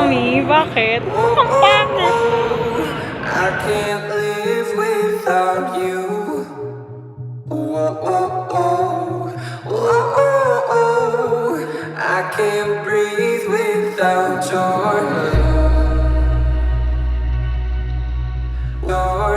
Mami? Bakit? Ang pangit. I can't live without you. I can't breathe without your love.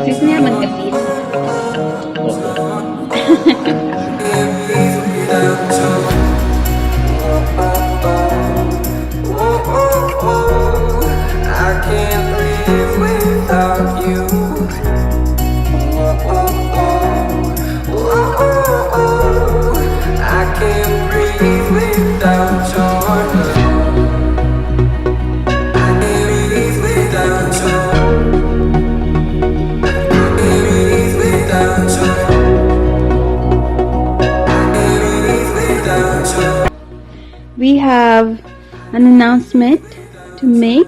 Sis niya magkapit. I can't live without you. I can't breathe without your love. I can't breathe without your We have an announcement to make.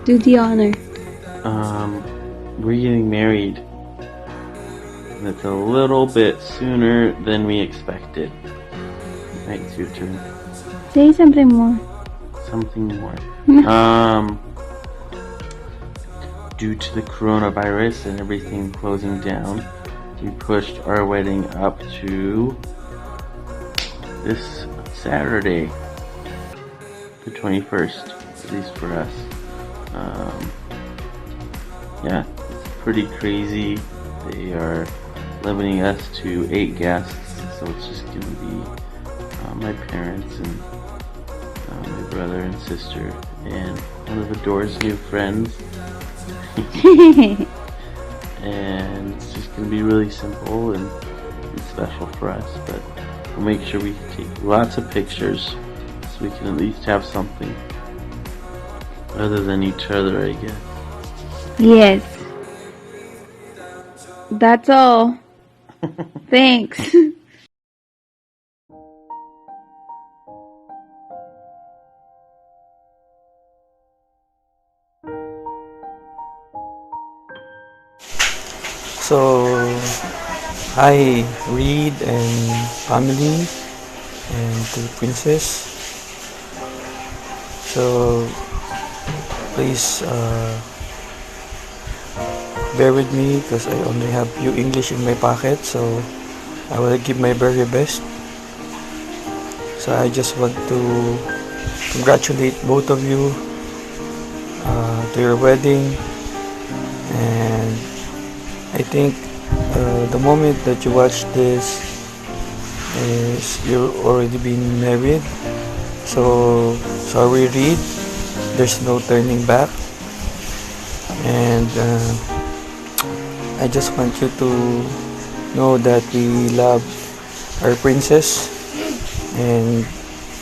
Do the honor. We're getting married. That's a little bit sooner than we expected. Right, it's your turn. Say something more. Something more. Due to the coronavirus and everything closing down, we pushed our wedding up to this Saturday, the 21st, at least for us. Yeah, it's pretty crazy. They are limiting us to 8 guests, so it's just going to be my parents and my brother and sister and one of Adore's new friends. And it's just going to be really simple and special for us, but we'll make sure we take lots of pictures so we can at least have something other than each other, I guess. Yes. That's all. Thanks. So, hi Reid and family and to Princess. So, please bear with me because I only have few English in my pocket, so I will give my very best. So I just want to congratulate both of you to your wedding, and I think the moment that you watch this is you've already been married. So sorry Reid, there's no turning back, and I just want you to know that we love our princess, and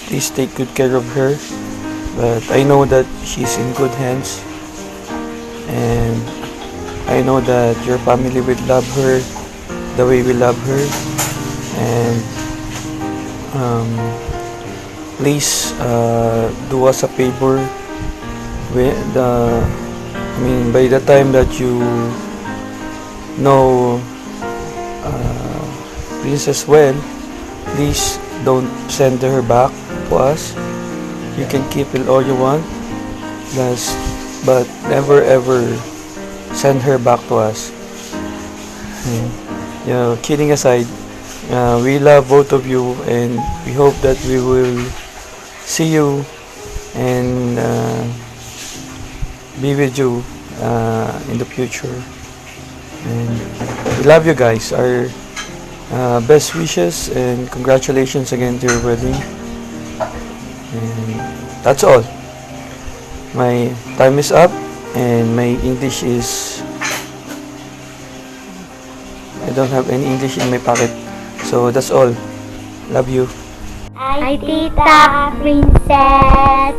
please take good care of her. But I know that she's in good hands, and I know that your family will love her the way we love her. And please do us a favor. By the time that you know Princess well, please don't send her back to us. You can keep it all you want, but never ever send her back to us. You know, kidding aside, we love both of you, and we hope that we will see you and be with you in the future. And we love you guys. Our best wishes and congratulations again to your wedding. And that's all. My time is up, and my English is, I don't have any English in my pocket. So that's all. Love you. Hi, Tita Princess!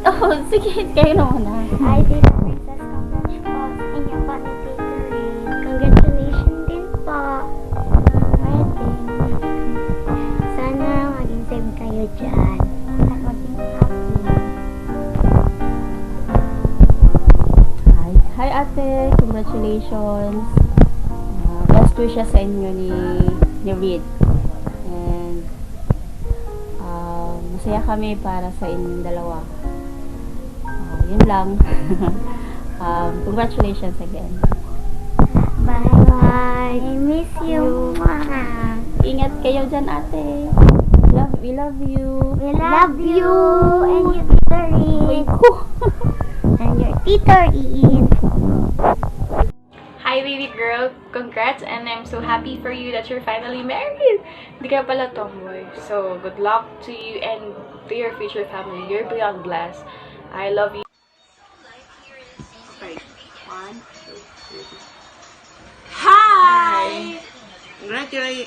Oh, sige, kayo na muna. Hi, Tita Princess. Congrats po sa inyo po ni Tita Reid. Congratulations din po sa wedding. Sana maging safe kayo dyan. At maging happy. Hi ate, congratulations. Best wishes sa inyo ni Reid. And masaya kami para sa inyong dalawa. Yun lang. Congratulations again. Bye-bye. I miss you. Ingat kayo dyan ate. We love you. We love you. And your Tita Reid. And your Tita Reid. Hi baby girl, congrats, and I'm so happy for you that you're finally married. Hindi ka pala tomboy. So good luck to you and to your future family. You're beyond blessed. I love you. Okay, 1, 2, 3. Hi!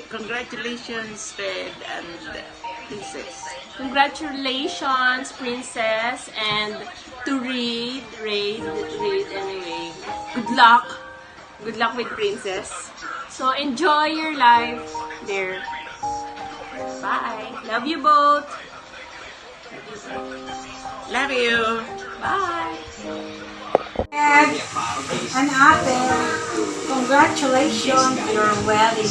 Congratulations, Reid and Princess. Congratulations, Princess, and to Reid, anyway. Good luck. Good luck with Princess. So, enjoy your life there. Bye. Love you both. Love you. Bye. And ate, congratulations on your wedding.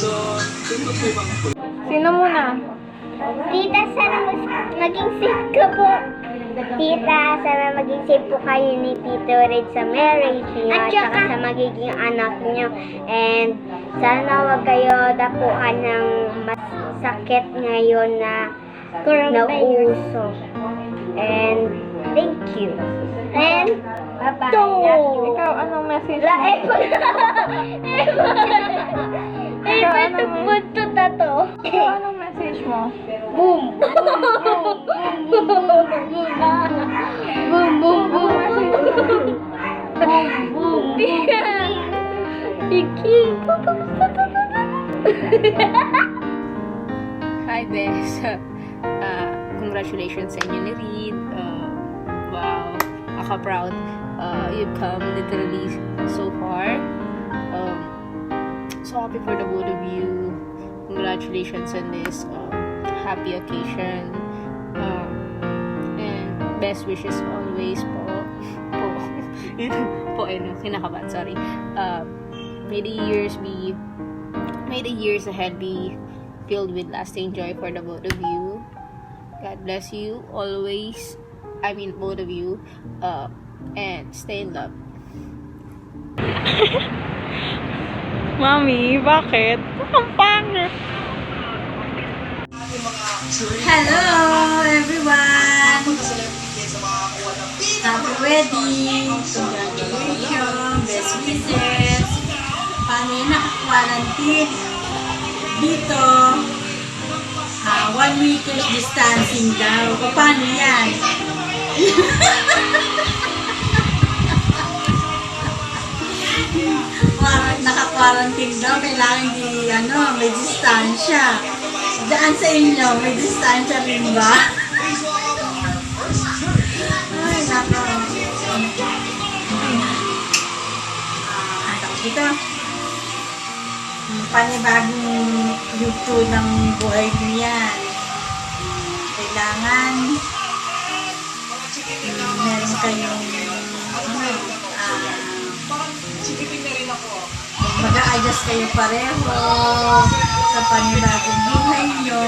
Sino muna? Tita, sana maging safe ka po. Tita, sana maging safe po kayo ni Tito Reid sa marriage niyo at saka sa magiging anak niyo. And sana wag kayo dapuan ng masakit ngayon na nauso. And thank you. And bye-bye. Ikaw, anong message La mo? Punto tato. Ikaw, anong message mo? Boom. Boom, boom, boom. Boom. Piki. Hi, Bes. Congratulations sa inyo ni Reid. Wow, proud. You've come literally so far. So happy for the both of you. Congratulations on this happy occasion. And best wishes always kinakabahan, sorry. May the years ahead be filled with lasting joy for the both of you. God bless you always. I mean, both of you. And stay in love. Mami, bakit? Ang pangit. Hello, everyone! Happy wedding! Congratulations! Best wishes! Paano yung naka-quarantine? Dito, 1 meters distancing daw. Paano yan? Naka-quarantine daw, kailangan may distansya. Daan sa inyo, may distansya rin ba? Ay, nako. Ito, panibagong yugto ng buhay niyo yan. Kailangan meron kayong mag-a-adjust kayo pareho. sa panibagong buhay nyo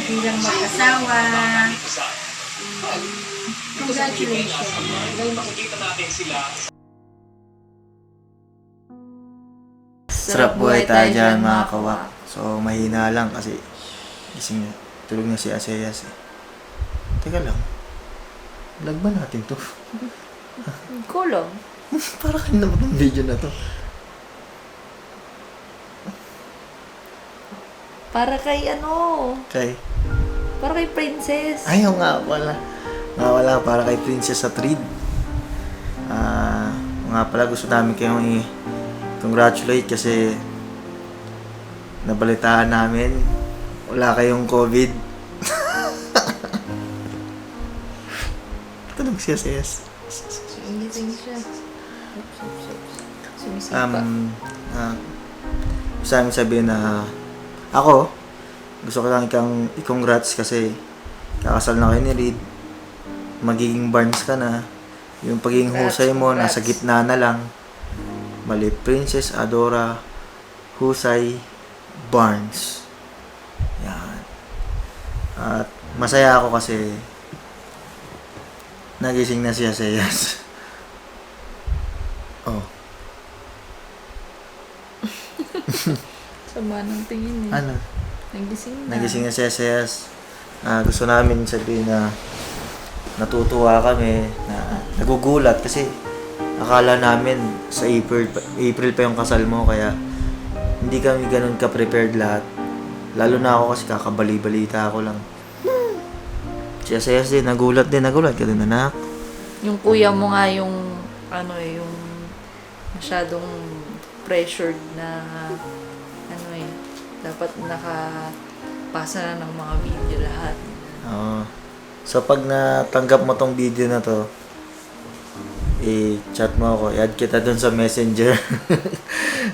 bilang mag-asawa. Congratulations. Sarap buhay tayo dyan mga kawak. So mahina lang kasi gising na. Tulog na si Aseyas eh. Teka lang. Vlog ba natin to? Kulong. Para kayo naman ng video na to. Para kay ano? Okay. Para kay Princess. Ayaw nga pala. Nga wala para kay Princess at Reid. Nga pala gusto namin kayong congratulate kasi nabalitaan namin wala kayong COVID. Tulog siya sa yes. Gising siya. Sumisipa. Gusto namin sabihin na ako, gusto ko lang kang i-congrats kasi kakasal na kayo ni Reid. Magiging Barnes ka na. Yung pagiging husay mo, nasa gitna na lang. Bali, Princess, Adora, Husay, Barnes. Yan. At masaya ako kasi nagising na siya sa yes. Oh. Sama ng tingin eh. Ano? Nagising na. Nagising na siya sa yes. Gusto namin sabihin na natutuwa kami, na nagugulat kasi akala namin sa April pa yung kasal mo kaya hindi kami ganun ka-prepared lahat. Lalo na ako kasi kakabali-balita ako lang. Siya sa yes din, nagulat ka din anak. Yung kuya mo nga yung ano eh, yung masyadong pressured na ano eh, dapat nakapasa na ng mga video lahat. Oo. So pag natanggap mo tong video na to, i-chat mo ako, i-add kita dun sa messenger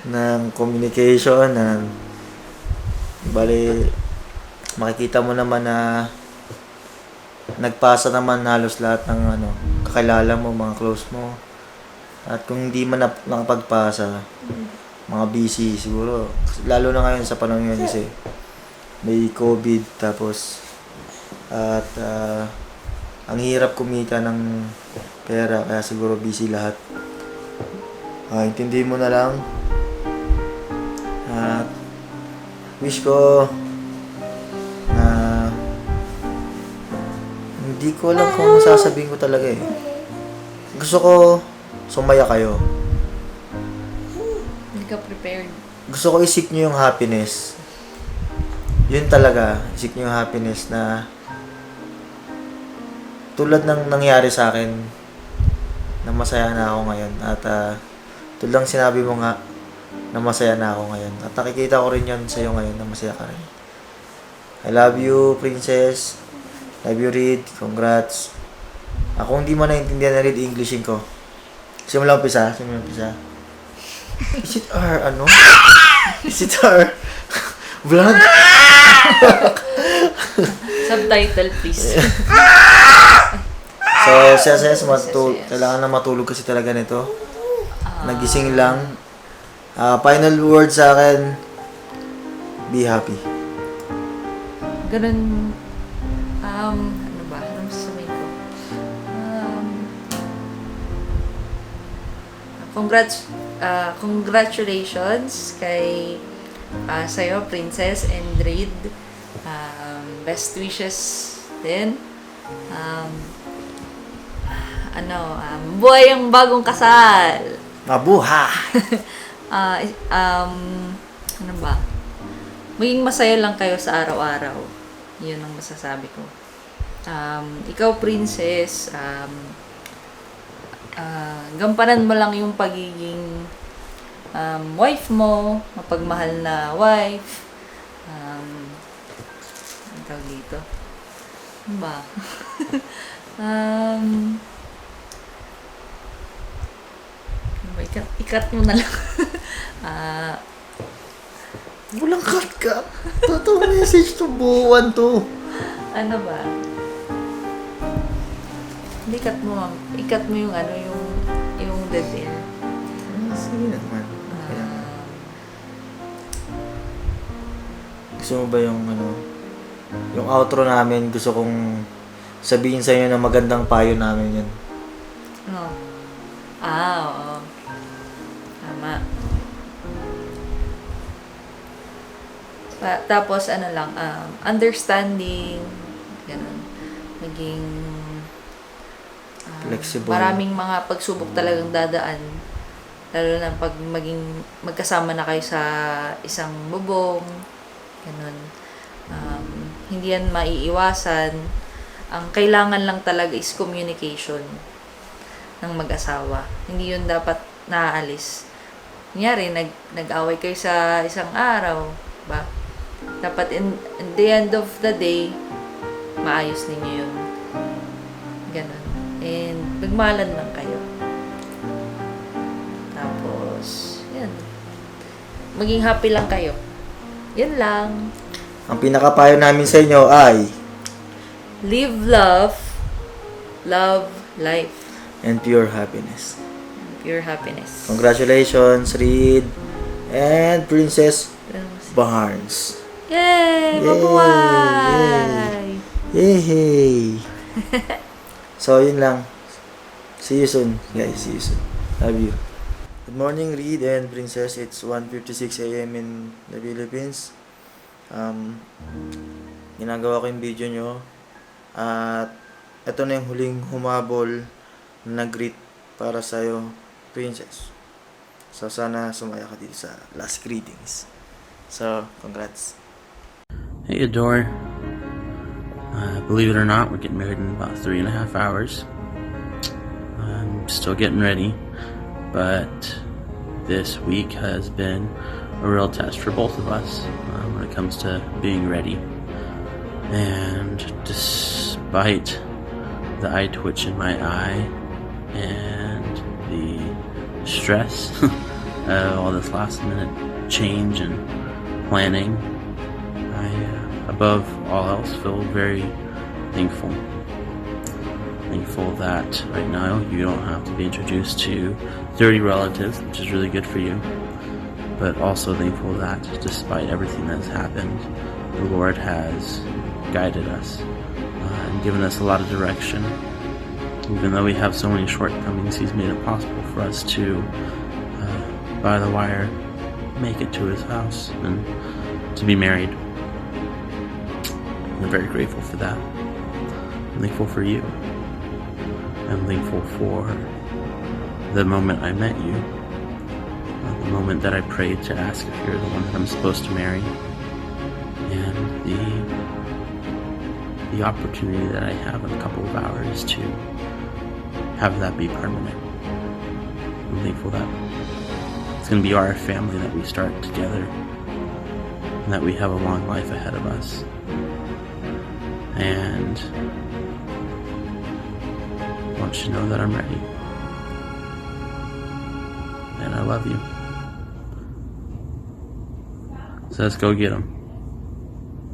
ng communication na bali makikita mo naman na nagpasa naman halos lahat ng kakilala mo, mga close mo. At kung hindi man nakapagpasa, mga busy siguro. Lalo na ngayon sa panahon ngayon kasi may COVID tapos at ang hirap kumita ng pera kaya siguro busy lahat. Intindihin mo na lang. At wish ko na hindi ko alam kung sasabihin ko talaga eh. Gusto ko sumaya kayo. Hindi ka prepared. Gusto ko isip nyo yung happiness. Yun talaga, isip nyo yung happiness na tulad ng nangyari sa akin na masaya na ako ngayon. At tulad ng sinabi mo nga na masaya na ako ngayon. At nakikita ko rin yun sa'yo ngayon na masaya ka rin. I love you, Princess. Love you, Reid. Congrats. Ako hindi mo naintindihan na Reid, Englishin ko. Simula umpisa. Is it our, Is it our vlog? Subtitle, please. So, siya kailangan na matulog kasi talaga nito. Nagising lang. Final word sa akin, be happy. Ganun, ano ba? Anong sasabihin ko? Congratulations kay sa'yo, Princess and Reid. Best wishes din. Buhay ang bagong kasal! Mabuhay! Ano ba? Maging masaya lang kayo sa araw-araw. Yun ang masasabi ko. Ikaw, Princess, gampanan mo lang yung pagiging wife mo, mapagmahal na wife. Ang tawag dito? Ano ba? Ikat mo na lang. Walang cut. Totoo message to buwan to. Ano ba? Hindi ikat mo yung yung dead air. Sige naman. Gusto mo ba yung yung outro namin, gusto kong sabihin sa inyo na magandang payo namin yan. Oo. Oo. Tama. Tapos, understanding, ganun. Maging, flexible. Maraming mga pagsubok talagang dadaan. Lalo na pag magkasama na kayo sa isang bubong, ganun. Hindi yan maiiwasan. Ang kailangan lang talaga is communication ng mag-asawa. Hindi yun dapat naaalis. Kunyari, nag-away kayo sa isang araw, ba? Dapat in the end of the day, maayos ninyo yun. Ganun. And magmahalan lang kayo. Tapos, yan. Maging happy lang kayo. Yan lang. Ang pinakapayo namin sa inyo ay Live love, love life. And pure happiness. Pure happiness. Congratulations, Reid and Princess Barnes. Yay! Mabuhay! Yay! So, yun lang. See you soon, guys. See you soon. Love you. Good morning, Reid and Princess. It's 1:56 a.m. in the Philippines. Ginagawa ko yung video nyo. At ito na yung huling humabol na greet para sa'yo, Princess. So, sana sumaya ka dito sa last greetings. So, congrats. Hey, Adore. Believe it or not, we're getting married in about 3.5 hours. I'm still getting ready, but this week has been a real test for both of us when it comes to being ready. And despite the eye twitch in my eye and the stress of all this last minute change and planning, I, above all else, feel very thankful. Thankful that right now you don't have to be introduced to 30 relatives, which is really good for you. But also thankful that despite everything that's happened, the Lord has guided us and given us a lot of direction. Even though we have so many shortcomings, He's made it possible for us to, by the wire, make it to His house and to be married. I'm very grateful for that. I'm thankful for you. I'm thankful for the moment I met you, the moment that I prayed to ask if you're the one that I'm supposed to marry, and the opportunity that I have in a couple of hours to have that be permanent. I'm thankful that it's going to be our family that we start together, and that we have a long life ahead of us. And I want you to know that I'm ready. And I love you. So let's go get 'em.